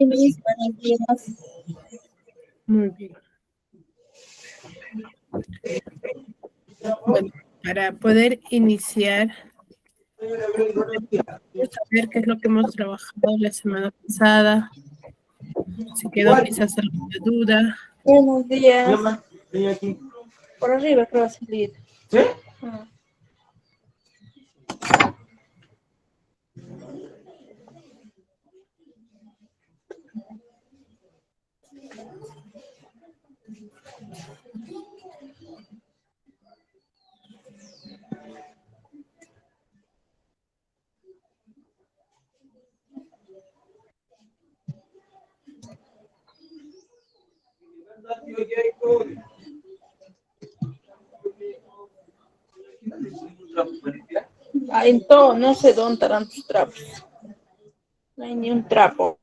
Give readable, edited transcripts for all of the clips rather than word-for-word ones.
Mis buenos días. Muy bien. Bueno, para poder iniciar, vamos a ver qué es lo que hemos trabajado la semana pasada. Si quedó quizás alguna duda. Buenos días. Por arriba creo salir. ¿Sí? En todo, no sé dónde estarán tus trapos. No hay ni un trapo.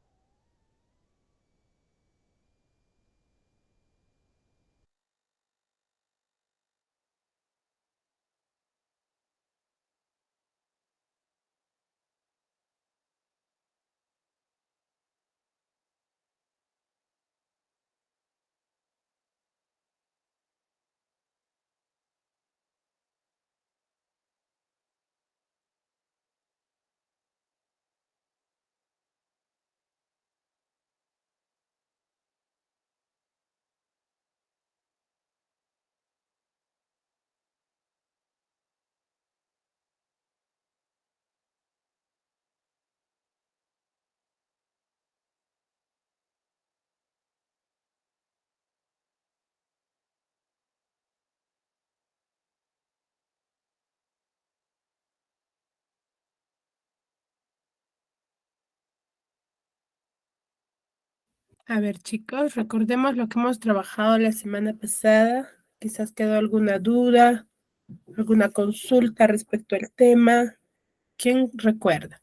A ver, chicos, recordemos lo que hemos trabajado la semana pasada. Quizás quedó alguna duda, alguna consulta respecto al tema. ¿Quién recuerda?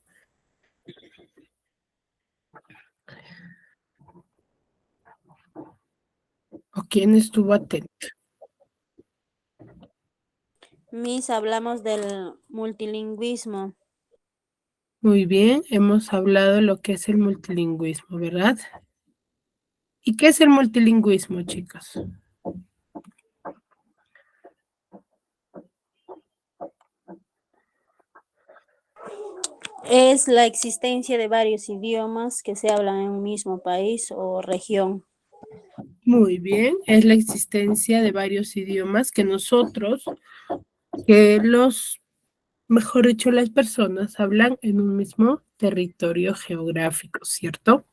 ¿O quién estuvo atento? Miss, hablamos del multilingüismo. Muy bien, hemos hablado de lo que es el multilingüismo, ¿verdad? ¿Y qué es el multilingüismo, chicos? Es la existencia de varios idiomas que se hablan en un mismo país o región. Muy bien, es la existencia de varios idiomas que nosotros, mejor dicho, las personas hablan en un mismo territorio geográfico, ¿cierto?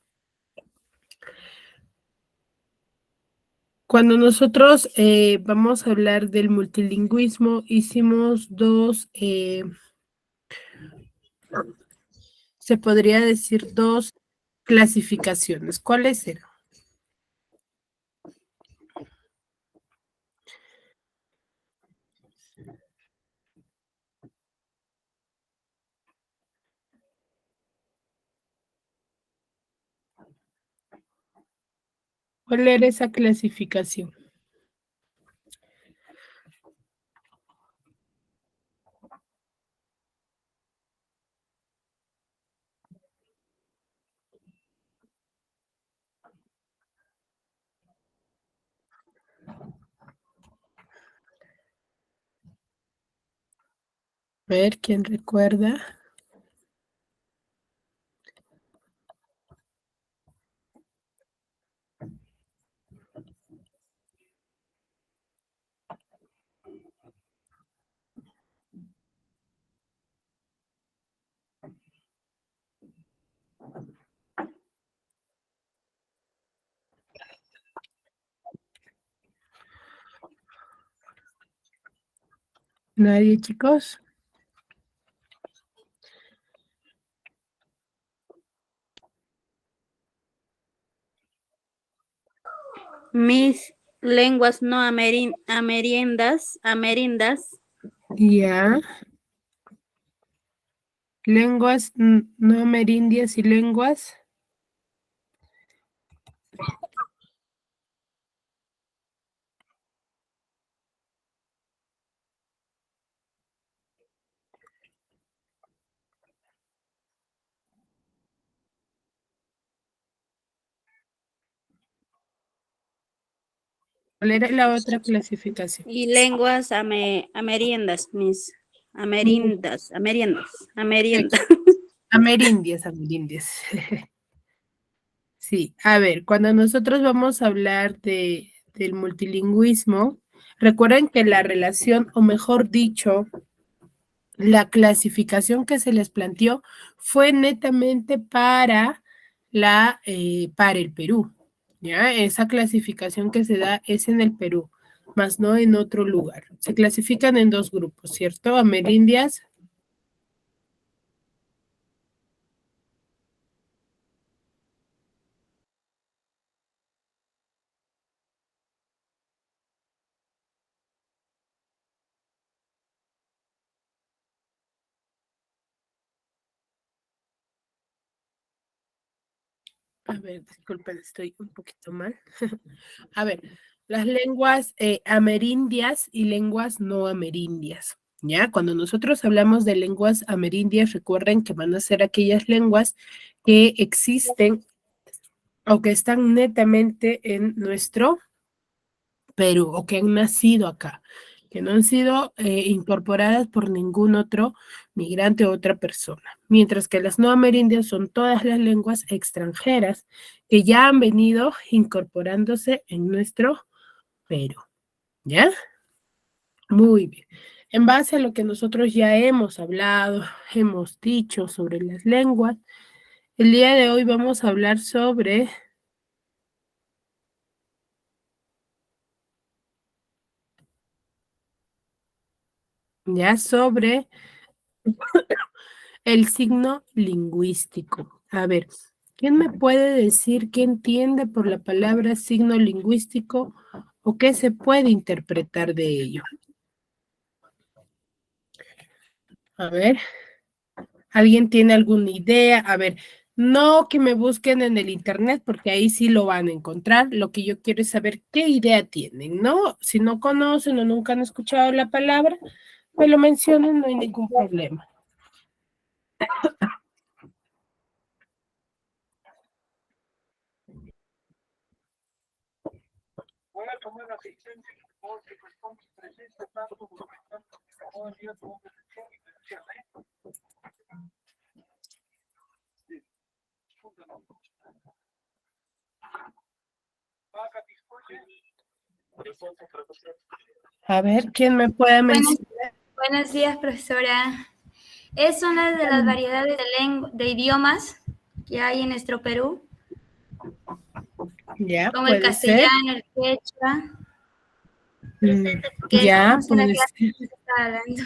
Cuando nosotros vamos a hablar del multilingüismo, hicimos se podría decir dos clasificaciones. ¿Cuáles eran? ¿Cuál era esa clasificación? A ver, ¿quién recuerda? ¿Nadie, chicos? Mis lenguas no amerindas. Ya. Lenguas no amerindias y lenguas. ¿Cuál era la otra clasificación? Y lenguas amerindas, mis amerindas. Amerindias, amerindias. Sí, a ver, cuando nosotros vamos a hablar del multilingüismo, recuerden que la relación, o mejor dicho, la clasificación que se les planteó fue netamente para para el Perú, ¿ya? Esa clasificación que se da es en el Perú, más no en otro lugar. Se clasifican en dos grupos, ¿cierto? Amerindias. A ver, disculpen, estoy un poquito mal. A ver, las lenguas amerindias y lenguas no amerindias, ¿ya? Cuando nosotros hablamos de lenguas amerindias, recuerden que van a ser aquellas lenguas que existen o que están netamente en nuestro Perú o que han nacido acá, que no han sido incorporadas por ningún otro migrante o otra persona. Mientras que las no amerindias son todas las lenguas extranjeras que ya han venido incorporándose en nuestro Perú. ¿Ya? Muy bien. En base a lo que nosotros ya hemos hablado, hemos dicho sobre las lenguas, el día de hoy vamos a hablar sobre sobre el signo lingüístico. A ver, ¿quién me puede decir qué entiende por la palabra signo lingüístico o qué se puede interpretar de ello? A ver, ¿alguien tiene alguna idea? A ver, no que me busquen en el internet porque ahí sí lo van a encontrar. Lo que yo quiero es saber qué idea tienen, ¿no? Si no conocen o nunca han escuchado la palabra, me lo mencionen, no hay ningún problema. A ver, ¿quién me puede mencionar? Buenos días, profesora. Es una de las variedades de idiomas que hay en nuestro Perú, Ya, como el puede ser. castellano, el quechua, que Ya, es la puede clase ser. que se está hablando.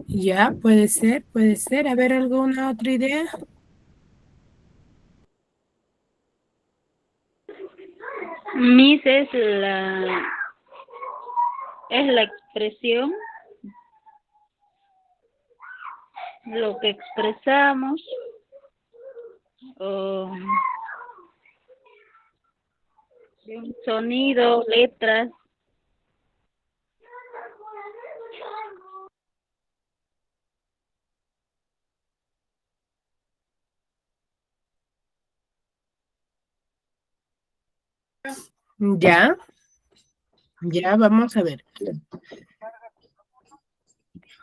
Ya, puede ser, puede ser. A ver, ¿alguna otra idea? Mis es la expresión, lo que expresamos, o un sonido, letras. Ya, ya, vamos a ver.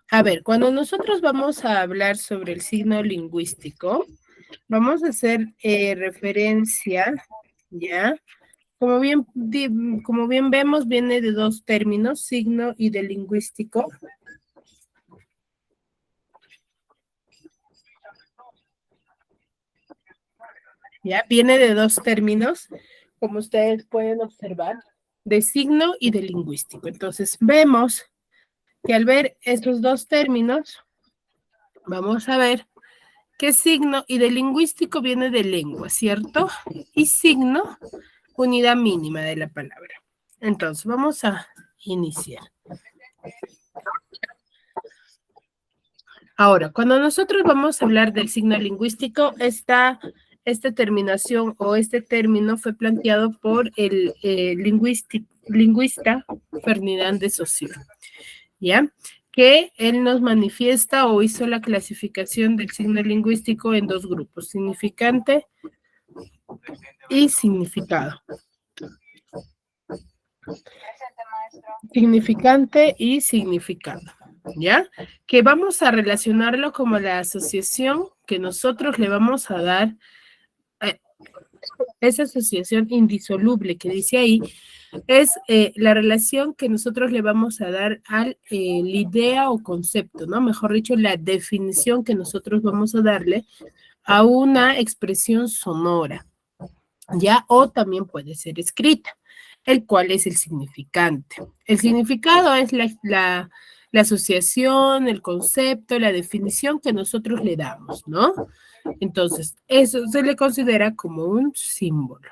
A ver, cuando nosotros vamos a hablar sobre el signo lingüístico, vamos a hacer referencia, ¿ya? Como bien vemos, viene de dos términos, signo y de lingüístico. Ya, viene de dos términos, como ustedes pueden observar, de signo y de lingüístico. Entonces, vemos que al ver estos dos términos, vamos a ver que signo y de lingüístico viene de lengua, ¿cierto? Y signo, unidad mínima de la palabra. Entonces, vamos a iniciar. Ahora, cuando nosotros vamos a hablar del signo lingüístico, esta terminación o este término fue planteado por el lingüista Ferdinand de Saussure. ¿Ya? que él nos manifiesta o hizo la clasificación del signo lingüístico en dos grupos, significante y significado. Significante y significado, ¿ya? Que vamos a relacionarlo como la asociación que nosotros le vamos a dar, esa asociación indisoluble que dice ahí, es la relación que nosotros le vamos a dar al la idea o concepto, ¿no? Mejor dicho, la definición que nosotros vamos a darle a una expresión sonora, ¿ya? O también puede ser escrita, el cual es el significante. El significado es la asociación, el concepto, la definición que nosotros le damos, ¿no? Entonces, eso se le considera como un símbolo.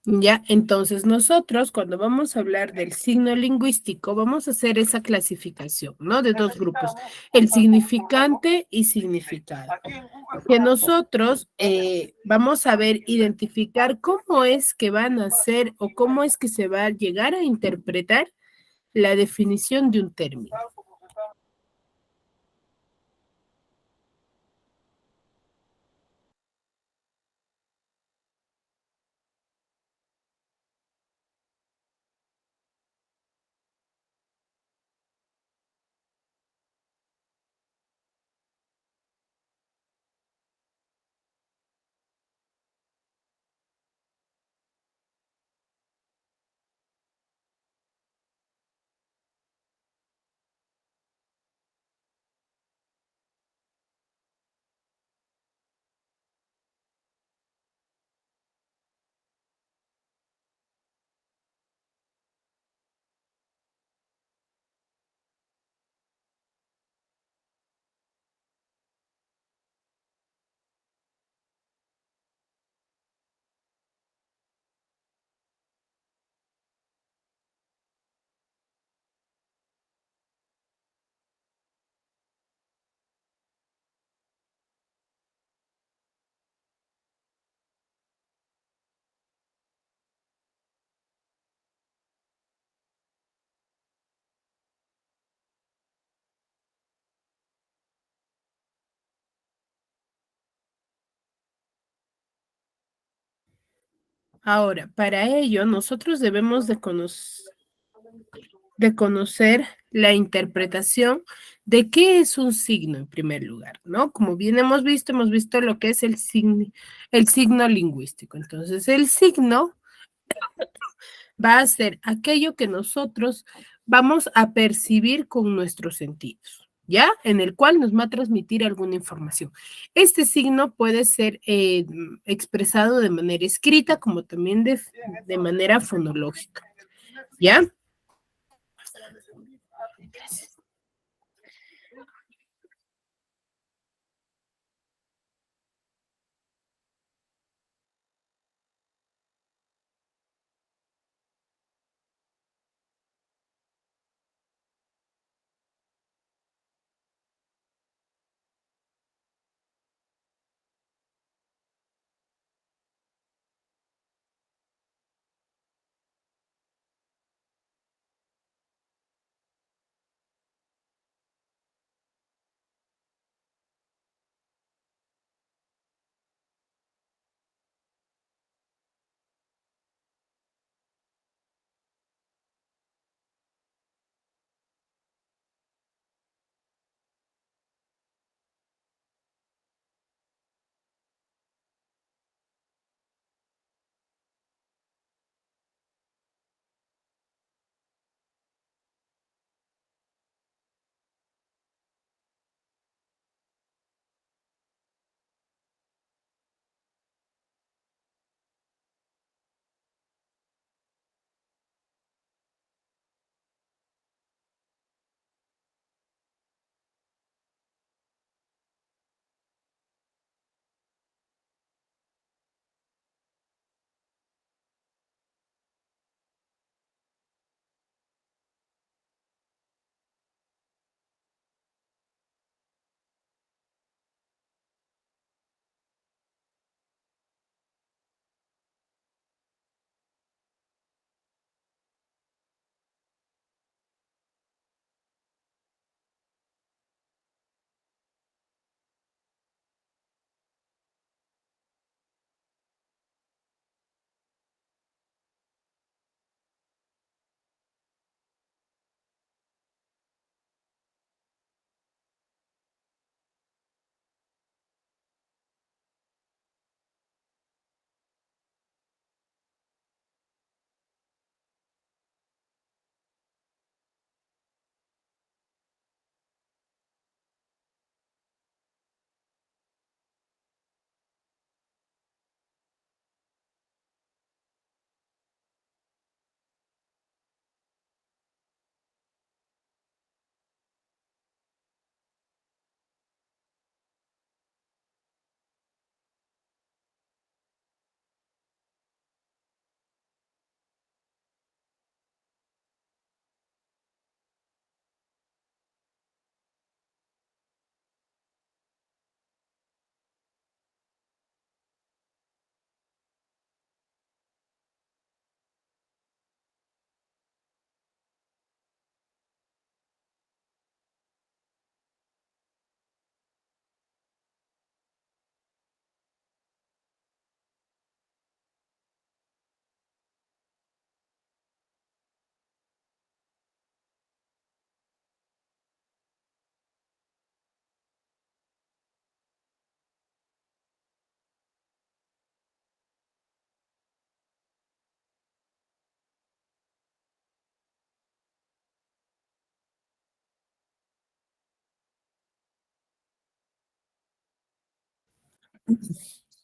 Ya, entonces nosotros cuando vamos a hablar del signo lingüístico, vamos a hacer esa clasificación, ¿no? De dos grupos, el significante y significado. Que nosotros vamos a ver, identificar cómo es que van a ser o cómo es que se va a llegar a interpretar la definición de un término. Ahora, para ello, nosotros debemos de conocer la interpretación de qué es un signo en primer lugar, ¿no? Como bien hemos visto lo que es el signo lingüístico. Entonces, el signo va a ser aquello que nosotros vamos a percibir con nuestros sentidos, ¿ya? En el cual nos va a transmitir alguna información. Este signo puede ser expresado de manera escrita como también de manera fonológica, ¿ya?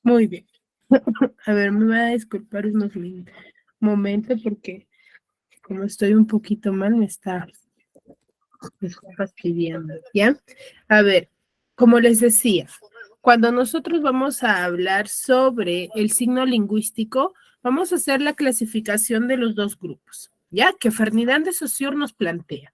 Muy bien. A ver, me voy a disculpar unos momentos porque como estoy un poquito mal, me está fastidiando, ¿ya? A ver, como les decía, cuando nosotros vamos a hablar sobre el signo lingüístico, vamos a hacer la clasificación de los dos grupos, ¿ya? Que Ferdinand de Saussure nos plantea.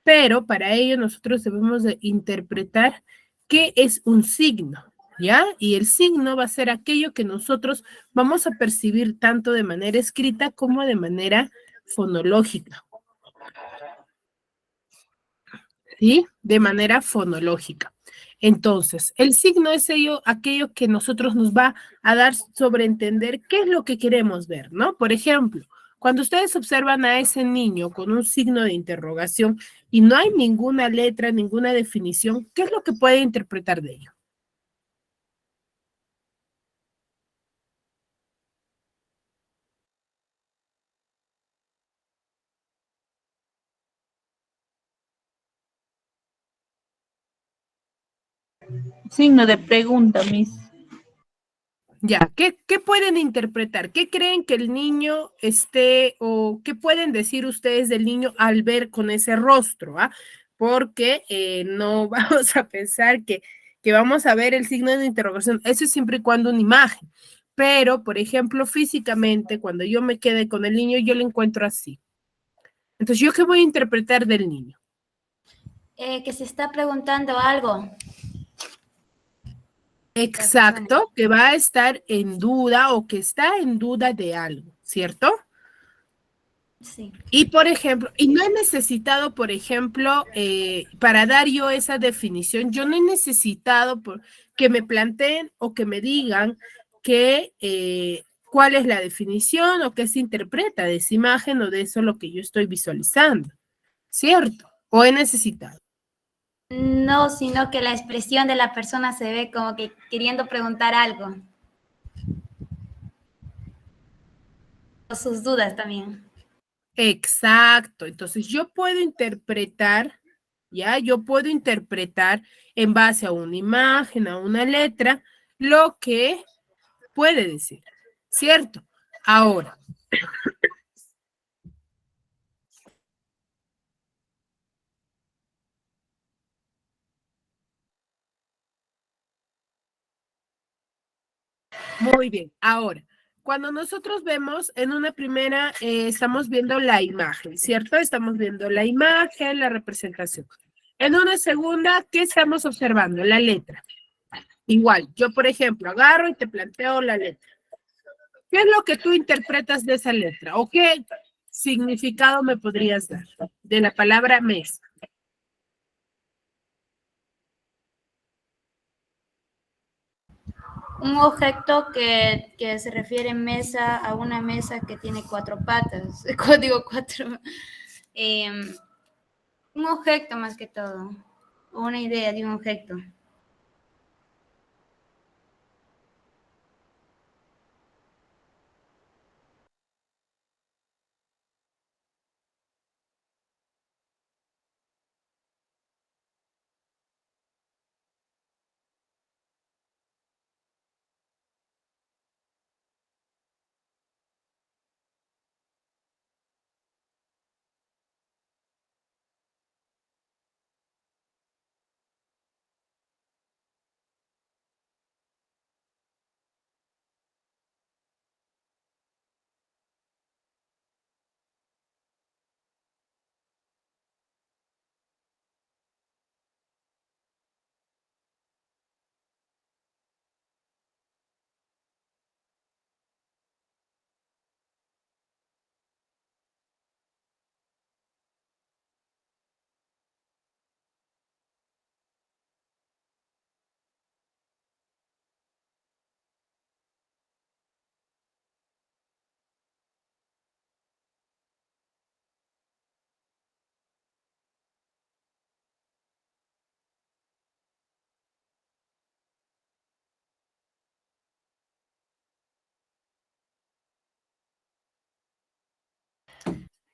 Pero para ello nosotros debemos de interpretar qué es un signo, ¿ya? Y el signo va a ser aquello que nosotros vamos a percibir tanto de manera escrita como de manera fonológica, ¿sí? De manera fonológica. Entonces, el signo es aquello que nosotros nos va a dar sobre entender qué es lo que queremos ver, ¿no? Por ejemplo, cuando ustedes observan a ese niño con un signo de interrogación y no hay ninguna letra, ninguna definición, ¿qué es lo que puede interpretar de ello? Signo de pregunta, Miss. Ya, ¿qué pueden interpretar? ¿Qué creen que el niño esté o qué pueden decir ustedes del niño al ver con ese rostro? ¿Ah? Porque no vamos a pensar que vamos a ver el signo de interrogación. Eso es siempre y cuando una imagen. Pero, por ejemplo, físicamente, cuando yo me quede con el niño, yo lo encuentro así. Entonces, ¿yo qué voy a interpretar del niño? Que se está preguntando algo. Exacto, que va a estar en duda o que está en duda de algo, ¿cierto? Sí. Y por ejemplo, y no he necesitado, por ejemplo, para dar yo esa definición, yo no he necesitado que me planteen o que me digan que cuál es la definición o qué se interpreta de esa imagen o de eso lo que yo estoy visualizando, ¿cierto? O he necesitado. No, sino que la expresión de la persona se ve como que queriendo preguntar algo. O sus dudas también. Exacto, entonces yo puedo interpretar, ¿ya? Yo puedo interpretar en base a una imagen, a una letra, lo que puede decir, ¿cierto? Ahora, muy bien, ahora, cuando nosotros vemos en una primera, estamos viendo la imagen, ¿cierto? Estamos viendo la imagen, la representación. En una segunda, ¿qué estamos observando? La letra. Igual, yo, por ejemplo, agarro y te planteo la letra. ¿Qué es lo que tú interpretas de esa letra? ¿O qué significado me podrías dar de la palabra mesa? Un objeto que se refiere mesa a una mesa que tiene cuatro patas. Digo cuatro. Un objeto más que todo. O una idea de un objeto.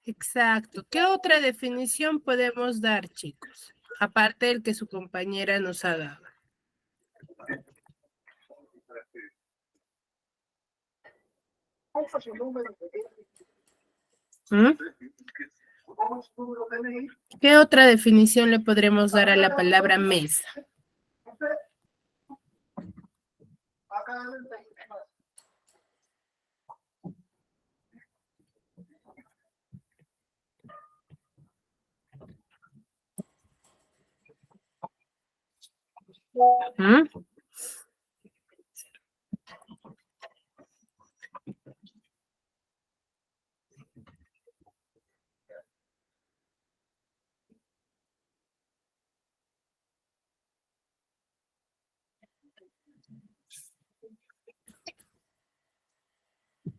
Exacto. ¿Qué otra definición podemos dar, chicos? Aparte del que su compañera nos ha dado. ¿Mm? ¿Qué otra definición le podremos dar a la palabra mesa? ¿Mm?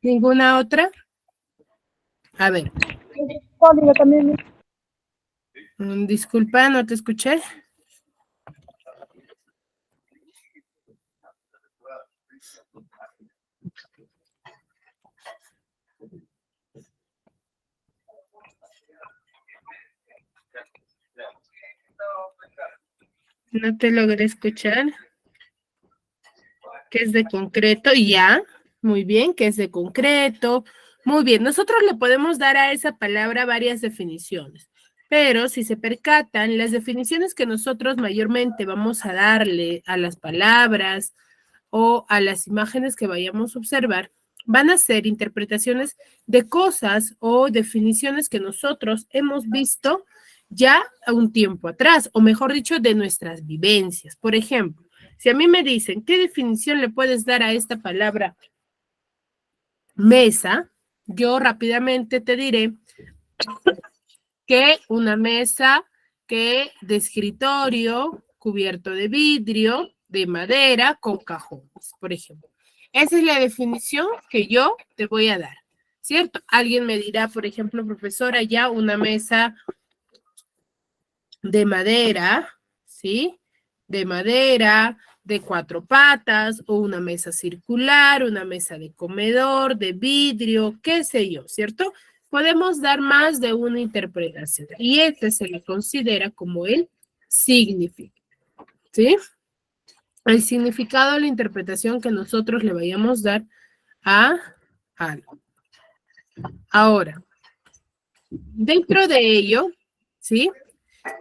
¿Ninguna otra? A ver. Disculpa, no te escuché. No te logré escuchar. Que es de concreto, ya. Muy bien, que es de concreto. Muy bien, nosotros le podemos dar a esa palabra varias definiciones. Pero si se percatan, las definiciones que nosotros mayormente vamos a darle a las palabras o a las imágenes que vayamos a observar, van a ser interpretaciones de cosas o definiciones que nosotros hemos visto ya a un tiempo atrás, o mejor dicho, de nuestras vivencias. Por ejemplo, si a mí me dicen, ¿qué definición le puedes dar a esta palabra mesa? Yo rápidamente te diré que una mesa que de escritorio, cubierto de vidrio, de madera, con cajones, por ejemplo. Esa es la definición que yo te voy a dar, ¿cierto? Alguien me dirá, por ejemplo, profesora, ya una mesa de madera, ¿sí? De madera, de 4 patas, o una mesa circular, una mesa de comedor, de vidrio, qué sé yo, ¿cierto? Podemos dar más de una interpretación y este se le considera como el significado, ¿sí? El significado, la interpretación que nosotros le vayamos a dar a algo. Ahora, dentro de ello, ¿sí?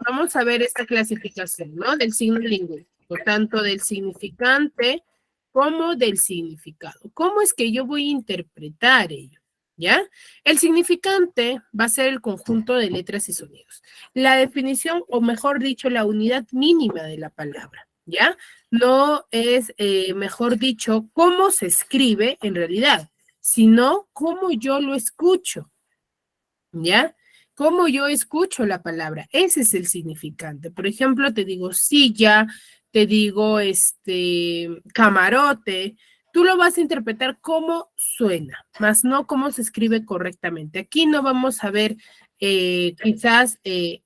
Vamos a ver esta clasificación, ¿no? Del signo lingüístico, tanto del significante como del significado. ¿Cómo es que yo voy a interpretar ello? ¿Ya? El significante va a ser el conjunto de letras y sonidos. La definición, o mejor dicho, la unidad mínima de la palabra, ¿ya? No es, mejor dicho, cómo se escribe en realidad, sino cómo yo lo escucho, ¿ya? Cómo yo escucho la palabra, ese es el significante. Por ejemplo, te digo silla, te digo camarote, tú lo vas a interpretar como suena, más no cómo se escribe correctamente. Aquí no vamos a ver quizás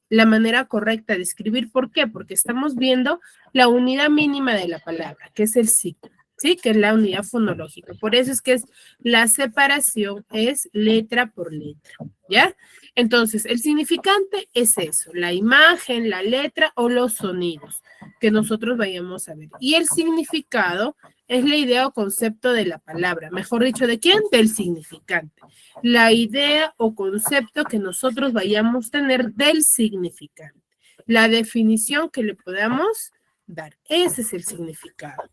la manera correcta de escribir. ¿Por qué? Porque estamos viendo la unidad mínima de la palabra, que es el signo, ¿sí? Que es la unidad fonológica. Por eso es que es la separación es letra por letra, ¿ya? Entonces, el significante es eso, la imagen, la letra o los sonidos que nosotros vayamos a ver. Y el significado es la idea o concepto de la palabra, mejor dicho, ¿de quién? Del significante. La idea o concepto que nosotros vayamos a tener del significante. La definición que le podamos dar. Ese es el significado.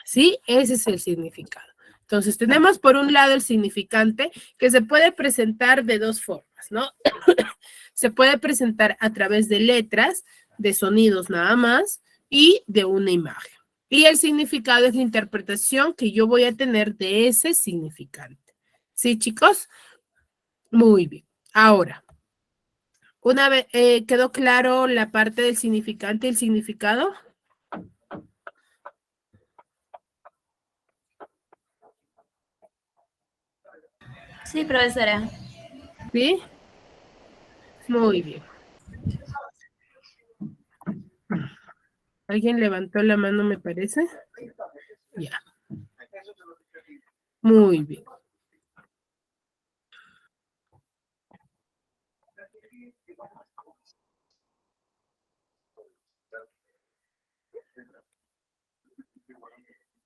¿Sí? Ese es el significado. Entonces, tenemos por un lado el significante que se puede presentar de dos formas, ¿no? Se puede presentar a través de letras, de sonidos nada más y de una imagen. Y el significado es la interpretación que yo voy a tener de ese significante. ¿Sí, chicos? Muy bien. Ahora, una vez quedó claro la parte del significante y el significado. Sí, profesora. ¿Sí? Muy bien. ¿Alguien levantó la mano, me parece? Ya. Muy bien.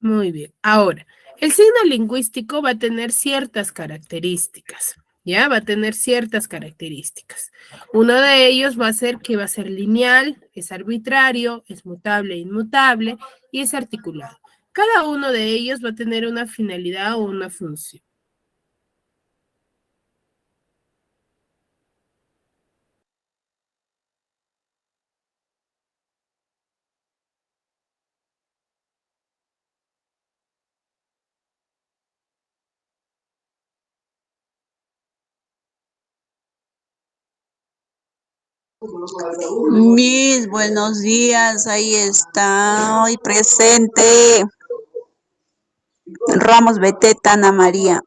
Muy bien. Ahora, El signo lingüístico va a tener ciertas características, ¿ya? Va a tener ciertas características. Uno de ellos va a ser que va a ser lineal, es arbitrario, es mutable, inmutable y es articulado. Cada uno de ellos va a tener una finalidad o una función. Mis buenos días, ahí está, hoy presente. Ramos Beteta, Ana María.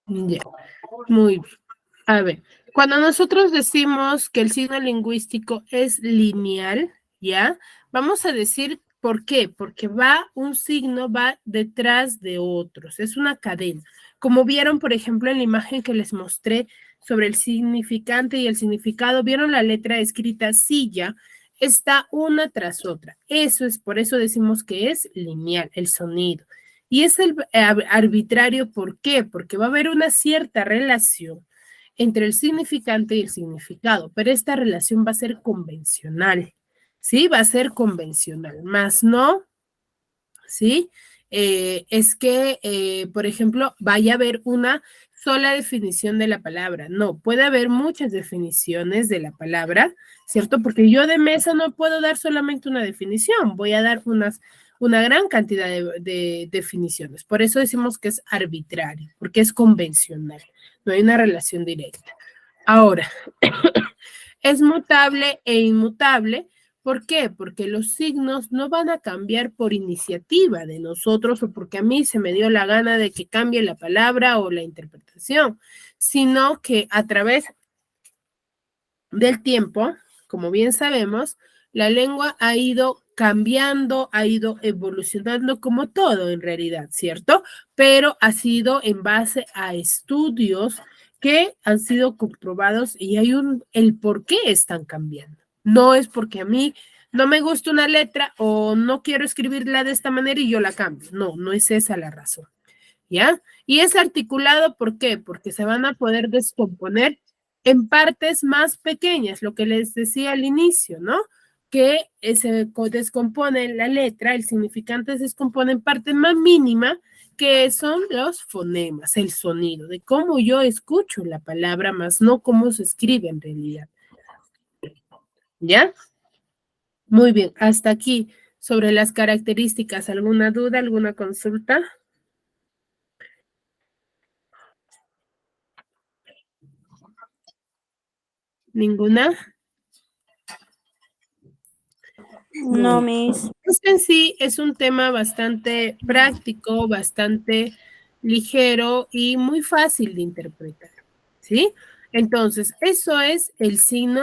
Ya, muy bien. A ver, cuando nosotros decimos que el signo lingüístico es lineal, ¿ya? Vamos a decir por qué, porque un signo va detrás de otros, es una cadena. Como vieron, por ejemplo, en la imagen que les mostré sobre el significante y el significado, vieron la letra escrita silla, está una tras otra. Eso es, por eso decimos que es lineal, el sonido. Y es el arbitrario, ¿por qué? Porque va a haber una cierta relación entre el significante y el significado, pero esta relación va a ser convencional, ¿sí? Va a ser convencional, más no, ¿sí? Es que, por ejemplo, vaya a haber una sola definición de la palabra. No, puede haber muchas definiciones de la palabra, ¿cierto? Porque yo de mesa no puedo dar solamente una definición, voy a dar una gran cantidad de definiciones. Por eso decimos que es arbitrario, porque es convencional, no hay una relación directa. Ahora, es mutable e inmutable. ¿Por qué? Porque los signos no van a cambiar por iniciativa de nosotros o porque a mí se me dio la gana de que cambie la palabra o la interpretación, sino que a través del tiempo, como bien sabemos, la lengua ha ido cambiando, ha ido evolucionando como todo en realidad, ¿cierto? Pero ha sido en base a estudios que han sido comprobados y hay el por qué están cambiando. No es porque a mí no me gusta una letra o no quiero escribirla de esta manera y yo la cambio. No, no es esa la razón. ¿Ya? Y es articulado, ¿por qué? Porque se van a poder descomponer en partes más pequeñas, lo que les decía al inicio, ¿no? Que se descompone la letra, el significante se descompone en partes más mínimas, que son los fonemas, el sonido, de cómo yo escucho la palabra, más no cómo se escribe en realidad. ¿Ya? Muy bien, hasta aquí sobre las características. ¿Alguna duda, alguna consulta? ¿Ninguna? No, mis. Este en sí es un tema bastante práctico, bastante ligero y muy fácil de interpretar, ¿sí? Entonces, eso es el signo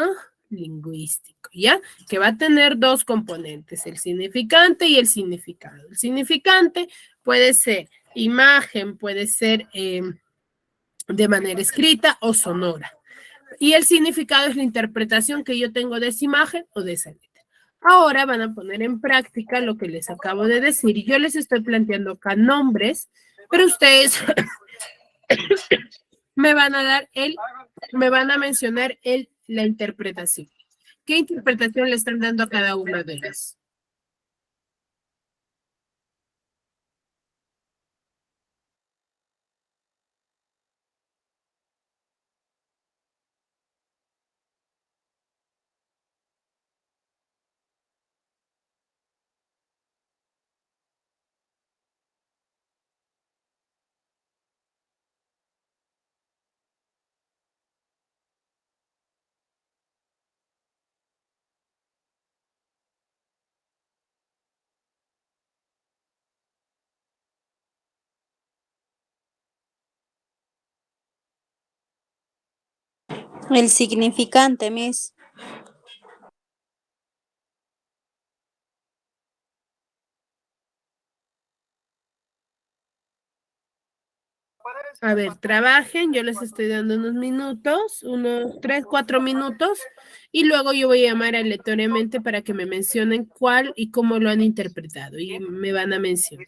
lingüístico, ¿ya? Que va a tener dos componentes, el significante y el significado. El significante puede ser imagen, puede ser de manera escrita o sonora. Y el significado es la interpretación que yo tengo de esa imagen o de esa letra. Ahora van a poner en práctica lo que les acabo de decir. Yo les estoy planteando acá nombres, pero ustedes me van a me van a mencionar la interpretación. ¿Qué interpretación le están dando a cada una de ellas? El significante, Miss. A ver, trabajen, yo les estoy dando unos minutos, unos 3, 4 minutos, y luego yo voy a llamar aleatoriamente para que me mencionen cuál y cómo lo han interpretado, y me van a mencionar.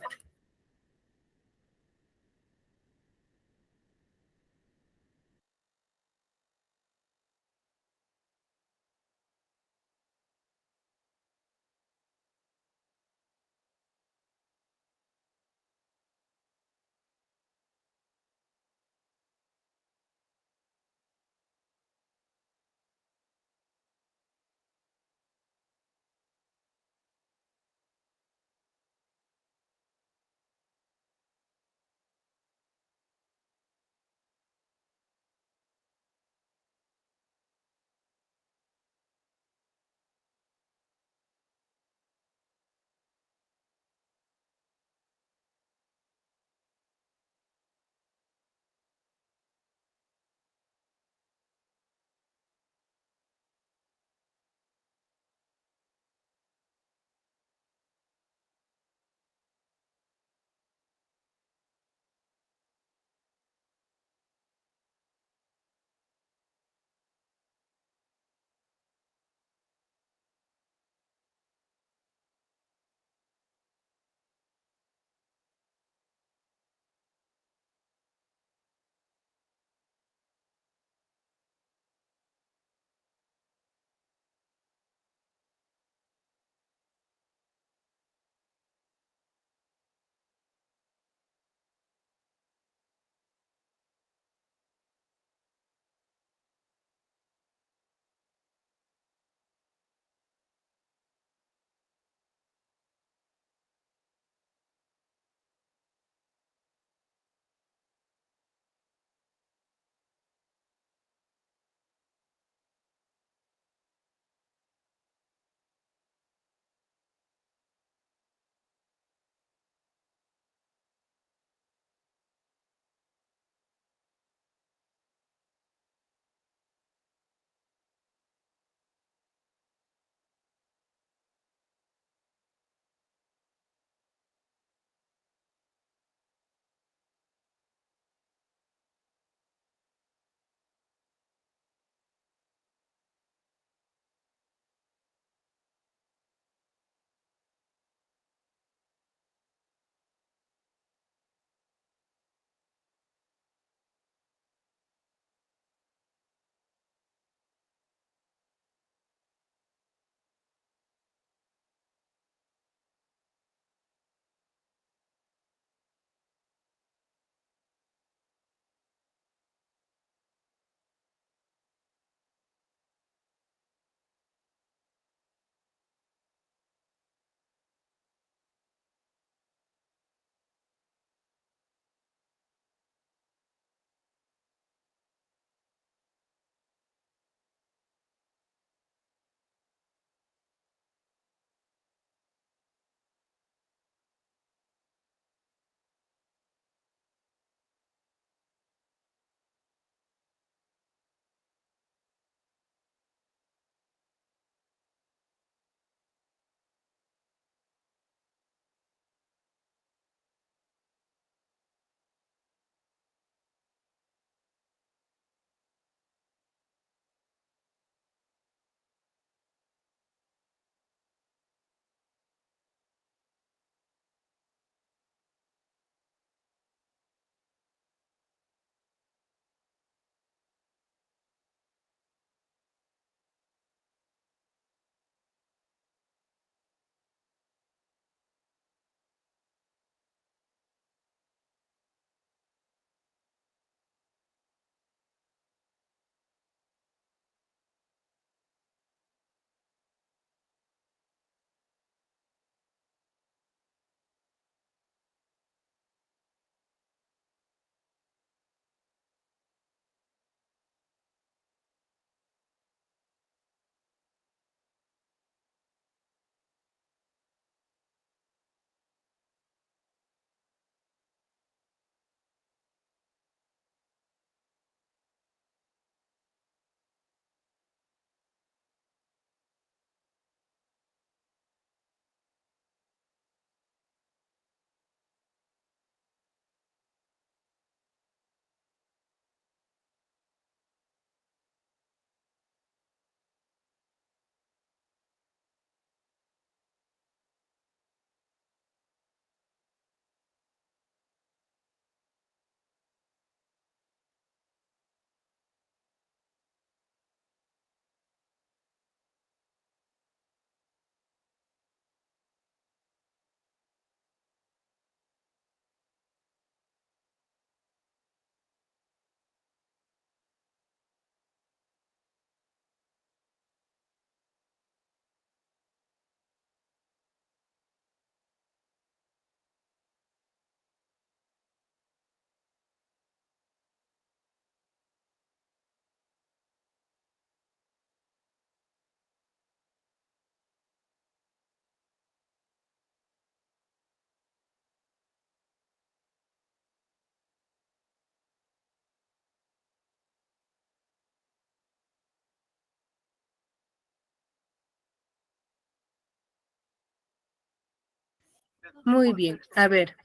Muy bien. A ver.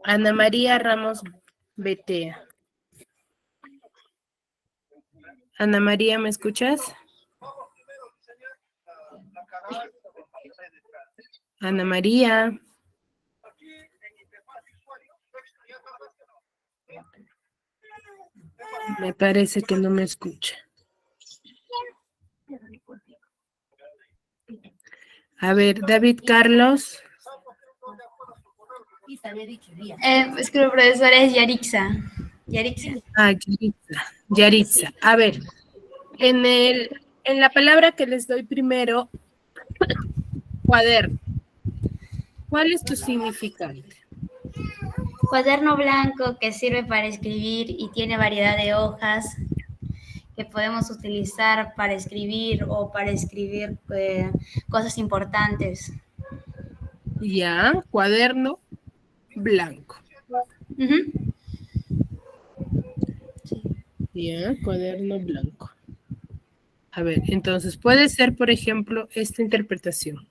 Ana María Ramos Betea. Ana María, ¿me escuchas? Ana María. Me parece que no me escucha. A ver, David Carlos. Es que el profesor es Yarixa. Yarixa. Ah, Yaritza. Yaritza. A ver, en la palabra que les doy primero, cuaderno. ¿Cuál es tu significado? Cuaderno blanco que sirve para escribir y tiene variedad de hojas que podemos utilizar para escribir o para escribir cosas importantes. Ya, cuaderno blanco. Ujú. Ya, cuaderno blanco. A ver, entonces puede ser, por ejemplo, esta interpretación.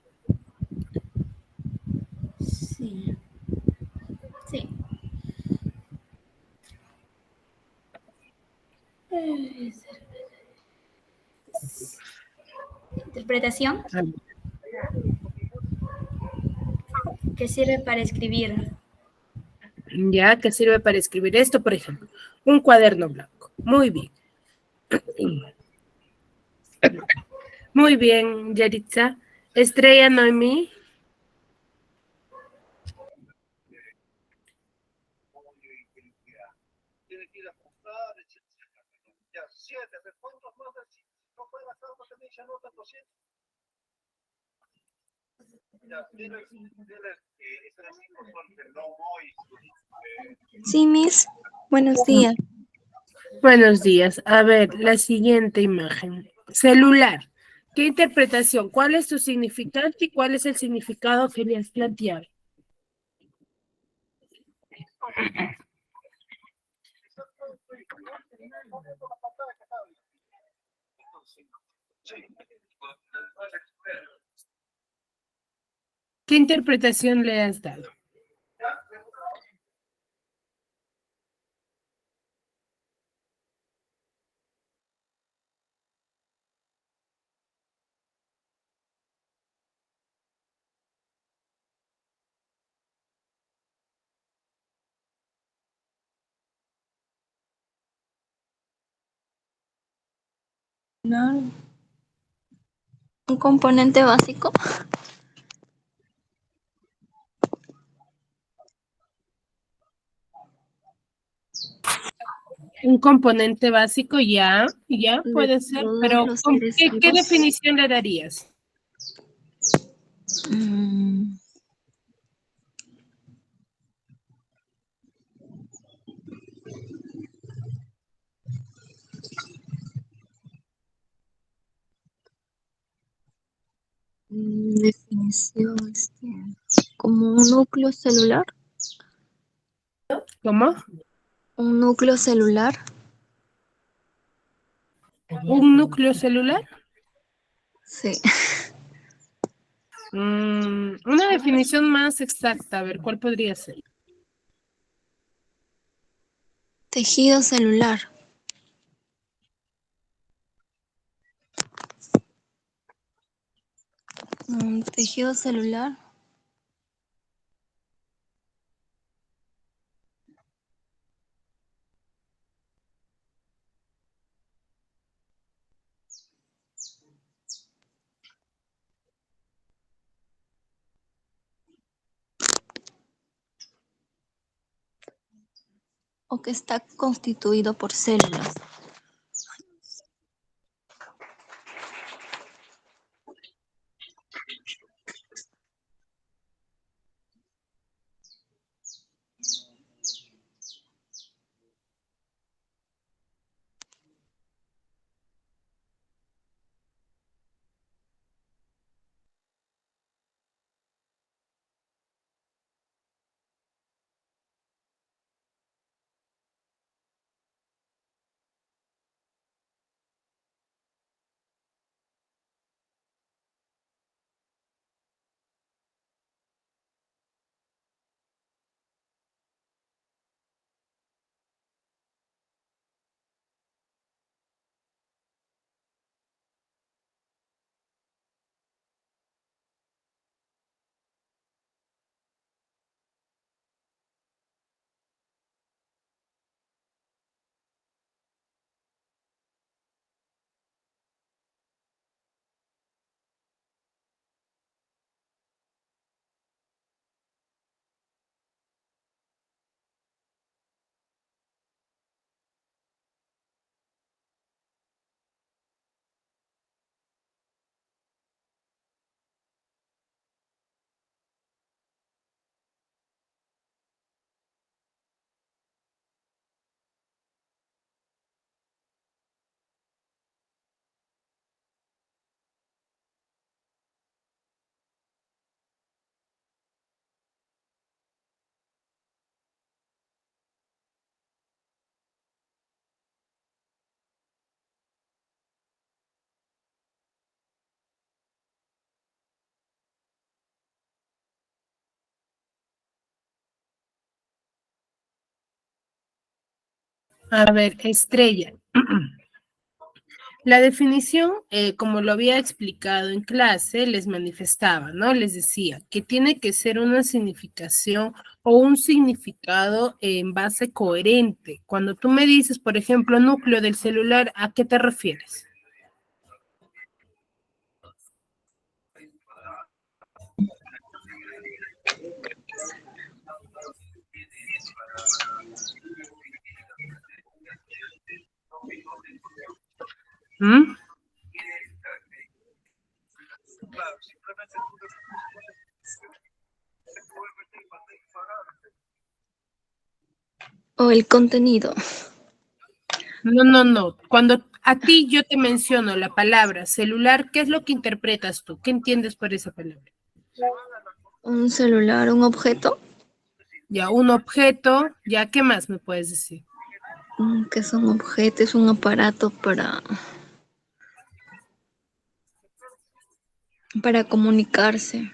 Sí. Sí. Interpretación A ver, que sirve para escribir. ya, que sirve para escribir esto, por ejemplo, un cuaderno blanco. Muy bien. Muy bien, Yaritza. Estrella Noemí. Sí, Miss. Buenos días. Buenos días. A ver, la siguiente imagen. Celular. ¿Qué interpretación? ¿Cuál es su significado y cuál es el significado que le has planteado? ¿Qué interpretación le has dado? No. Un componente básico. Un componente básico, ya De puede ser, todos pero los seres ¿qué vivos. definición le darías? Mm, definición, como un núcleo celular. ¿Cómo? Un núcleo celular. ¿Un núcleo celular? Sí. Una definición más exacta, a ver, ¿cuál podría ser? Tejido celular. Tejido celular. O que está constituido por células. A ver, Estrella. La definición, como lo había explicado en clase, les manifestaba, ¿no? Les decía que tiene que ser una significación o un significado en base coherente. Cuando tú me dices, por ejemplo, núcleo del celular, ¿a qué te refieres? ¿Mm? O el contenido. No, no, no. Cuando a ti yo te menciono la palabra celular, ¿qué es lo que interpretas tú? ¿Qué entiendes por esa palabra? Un celular, un objeto. Ya, un objeto, ya, ¿qué más me puedes decir? Que es un objeto, es un aparato para comunicarse.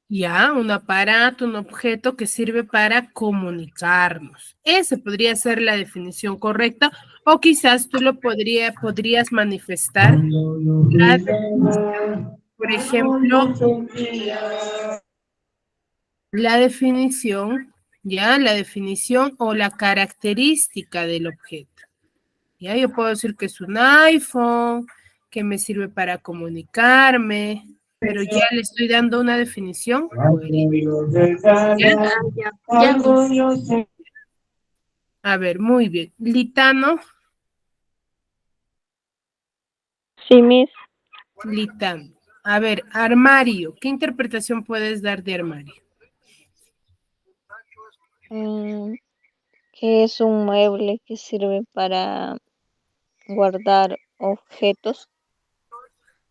Ya, un aparato, un objeto que sirve para comunicarnos. Esa podría ser la definición correcta, o quizás tú lo podrías manifestar la definición, por ejemplo, la definición, ya, la definición o la característica del objeto. Ya, yo puedo decir que es un iPhone, que me sirve para comunicarme, pero ya le estoy dando una definición coherente. ¿Ya? Ya, Miss. A ver, muy bien. Litano, Sí, Miss. Litano. A ver, armario. ¿Qué interpretación puedes dar de armario? Mm, que es un mueble que sirve para guardar objetos.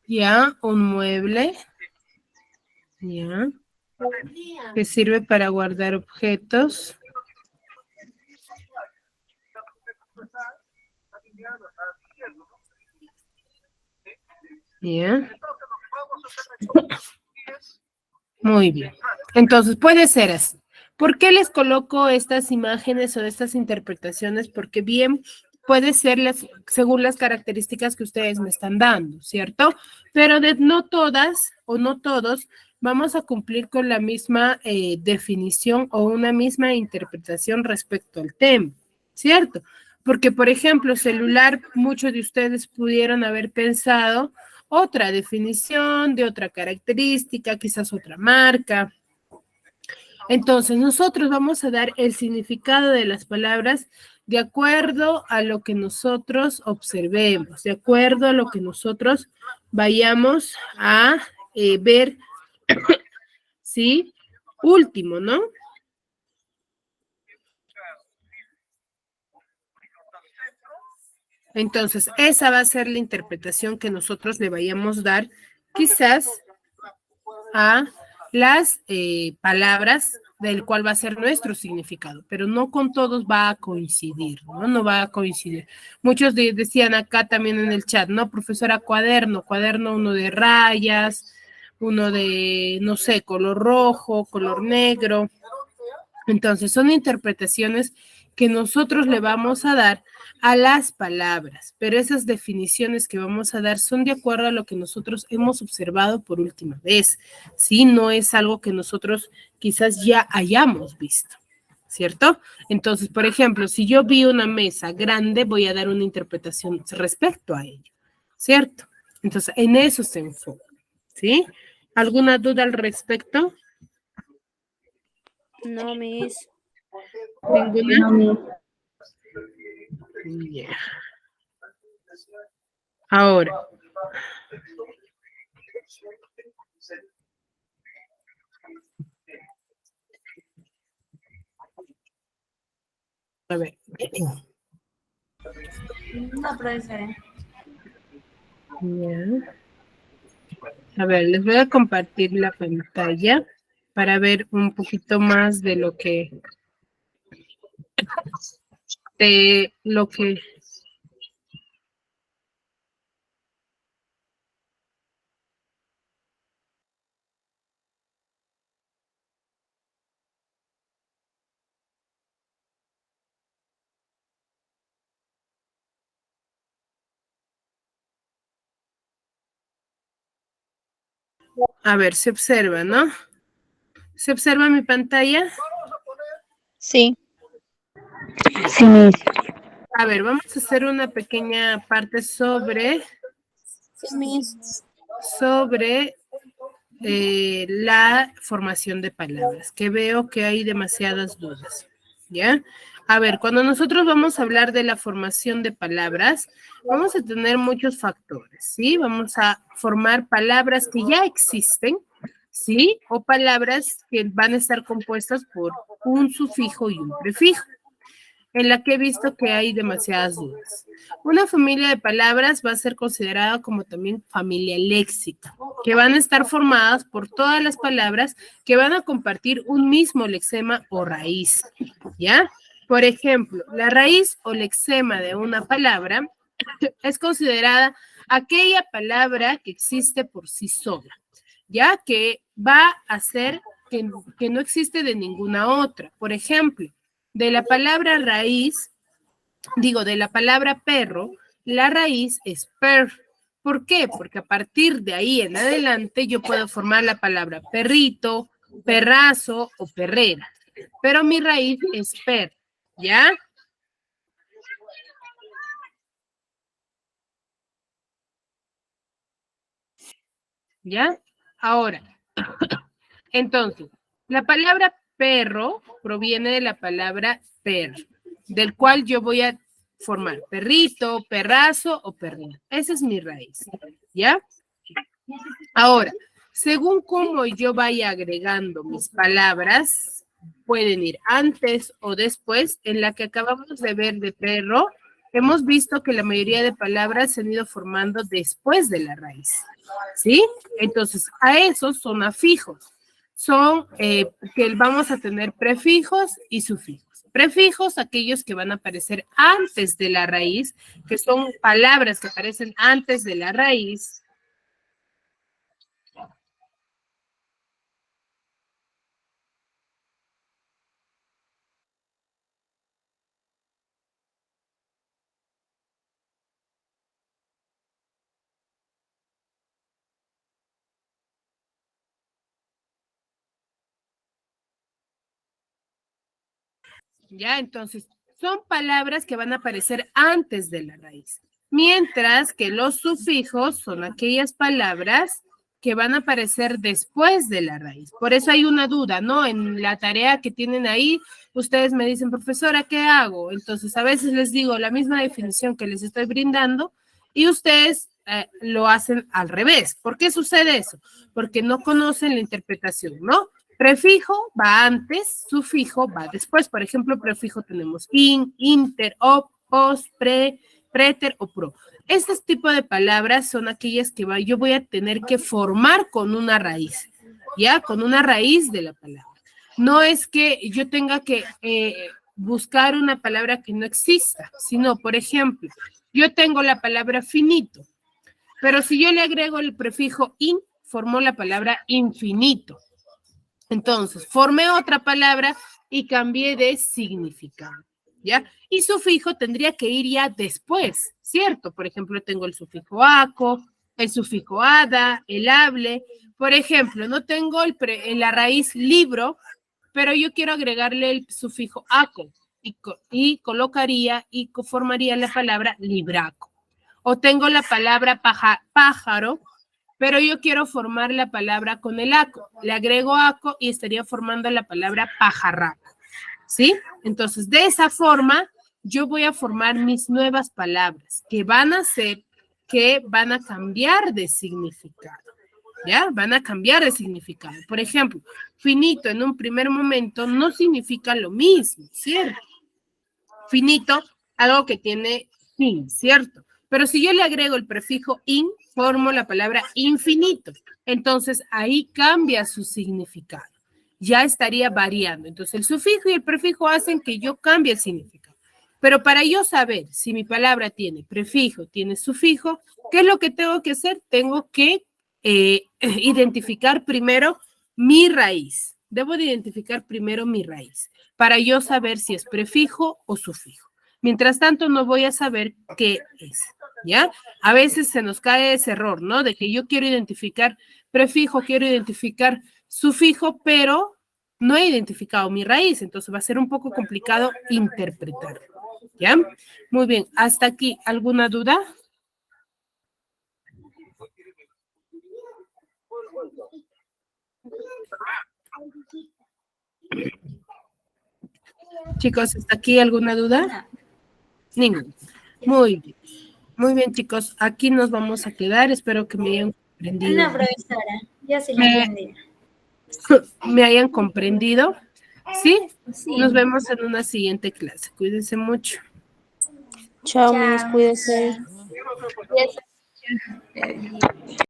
Ya, un mueble. Ya, que sirve para guardar objetos. Ya. Muy bien. Entonces, puede ser así. ¿Por qué les coloco estas imágenes o estas interpretaciones? Porque bien puede ser según las características que ustedes me están dando, ¿cierto? Pero no todas o no todos vamos a cumplir con la misma definición o una misma interpretación respecto al tema, ¿cierto? Porque, por ejemplo, celular, muchos de ustedes pudieron haber pensado otra definición de otra característica, quizás otra marca. Entonces, nosotros vamos a dar el significado de las palabras de acuerdo a lo que nosotros observemos, de acuerdo a lo que nosotros vayamos a ver, ¿sí? Último, ¿no? Entonces, esa va a ser la interpretación que nosotros le vayamos a dar, quizás a las palabras del cual va a ser nuestro significado, pero no con todos va a coincidir, ¿no? No va a coincidir. Muchos decían acá también en el chat, ¿no? Profesora, cuaderno, cuaderno uno de rayas, uno de, no sé, color rojo, color negro. Entonces, son interpretaciones que nosotros le vamos a dar a las palabras, pero esas definiciones que vamos a dar son de acuerdo a lo que nosotros hemos observado por última vez, ¿sí? No es algo que nosotros quizás ya hayamos visto, ¿cierto? Entonces, por ejemplo, si yo vi una mesa grande, voy a dar una interpretación respecto a ello, ¿cierto? Entonces, en eso se enfoca, ¿sí? ¿Alguna duda al respecto? No, Miss. ¿Ninguna? Yeah. Ahora, a ver. No, profesora. Ya. A ver, les voy a compartir la pantalla para ver un poquito más de lo que A ver, se observa, ¿no? ¿Se observa mi pantalla? Sí. Sí, Miss. A ver, vamos a hacer una pequeña parte sobre la formación de palabras, que veo que hay demasiadas dudas, ¿ya? A ver, cuando nosotros vamos a hablar de la formación de palabras, vamos a tener muchos factores, ¿sí? Vamos a formar palabras que ya existen, ¿sí? O palabras que van a estar compuestas por un sufijo y un prefijo, en la que he visto que hay demasiadas dudas. Una familia de palabras va a ser considerada como también familia léxica, que van a estar formadas por todas las palabras que van a compartir un mismo lexema o raíz, ¿ya? Por ejemplo, la raíz o lexema de una palabra es considerada aquella palabra que existe por sí sola, ¿ya? Que va a ser que no existe de ninguna otra. Por ejemplo, de la palabra raíz, de la palabra perro, la raíz es per. ¿Por qué? Porque a partir de ahí en adelante yo puedo formar la palabra perrito, perrazo o perrera. Pero mi raíz es per, ¿ya? ¿Ya? Ahora, entonces, la palabra perro proviene de la palabra per, del cual yo voy a formar perrito, perrazo o perrina. Esa es mi raíz, ¿ya? Ahora, según cómo yo vaya agregando mis palabras, pueden ir antes o después. En la que acabamos de ver de perro, hemos visto que la mayoría de palabras se han ido formando después de la raíz, ¿sí? Entonces, a esos son afijos. Son que vamos a tener prefijos y sufijos. Prefijos, aquellos que van a aparecer antes de la raíz, que son palabras que aparecen antes de la raíz. ¿Ya? Entonces, son palabras que van a aparecer antes de la raíz, mientras que los sufijos son aquellas palabras que van a aparecer después de la raíz. Por eso hay una duda, ¿no? En la tarea que tienen ahí, ustedes me dicen, profesora, ¿qué hago? Entonces, a veces les digo la misma definición que les estoy brindando y ustedes lo hacen al revés. ¿Por qué sucede eso? Porque no conocen la interpretación, ¿no? Prefijo va antes, sufijo va después. Por ejemplo, prefijo tenemos in, inter, op, pos, pre, preter o pro. Este tipo de palabras son aquellas que yo voy a tener que formar con una raíz, ¿ya? Con una raíz de la palabra. No es que yo tenga que buscar una palabra que no exista, sino, por ejemplo, yo tengo la palabra finito, pero si yo le agrego el prefijo in, formó la palabra infinito. Entonces, formé otra palabra y cambié de significado, ¿ya? Y sufijo tendría que ir ya después, ¿cierto? Por ejemplo, tengo el sufijo aco, el sufijo ada, el hable. Por ejemplo, no tengo la raíz libro, pero yo quiero agregarle el sufijo aco y colocaría y formaría la palabra libraco. O tengo la palabra pájaro, pero yo quiero formar la palabra con el aco. Le agrego aco y estaría formando la palabra pajarraco, ¿sí? Entonces, de esa forma, yo voy a formar mis nuevas palabras que van a cambiar de significado, ¿ya? Van a cambiar de significado. Por ejemplo, finito en un primer momento no significa lo mismo, ¿cierto? Finito, algo que tiene fin, ¿cierto? Pero si yo le agrego el prefijo in, formo la palabra infinito. Entonces, ahí cambia su significado. Ya estaría variando. Entonces, el sufijo y el prefijo hacen que yo cambie el significado. Pero para yo saber si mi palabra tiene prefijo, tiene sufijo, ¿qué es lo que tengo que hacer? Tengo que identificar primero mi raíz. Debo de identificar primero mi raíz para yo saber si es prefijo o sufijo. Mientras tanto, no voy a saber qué es, ¿ya? A veces se nos cae ese error, ¿no? De que yo quiero identificar prefijo, quiero identificar sufijo, pero no he identificado mi raíz, entonces va a ser un poco complicado interpretar, ¿ya? Muy bien, hasta aquí, ¿alguna duda? Chicos, ¿hasta aquí alguna duda? Ninguna. Muy bien, chicos, aquí nos vamos a quedar, espero que me hayan comprendido. No, profesora, ya se la entendí. Me hayan comprendido, ¿sí? Sí. Nos vemos en una siguiente clase, cuídense mucho. Chao, mis, cuídese. Cuídese.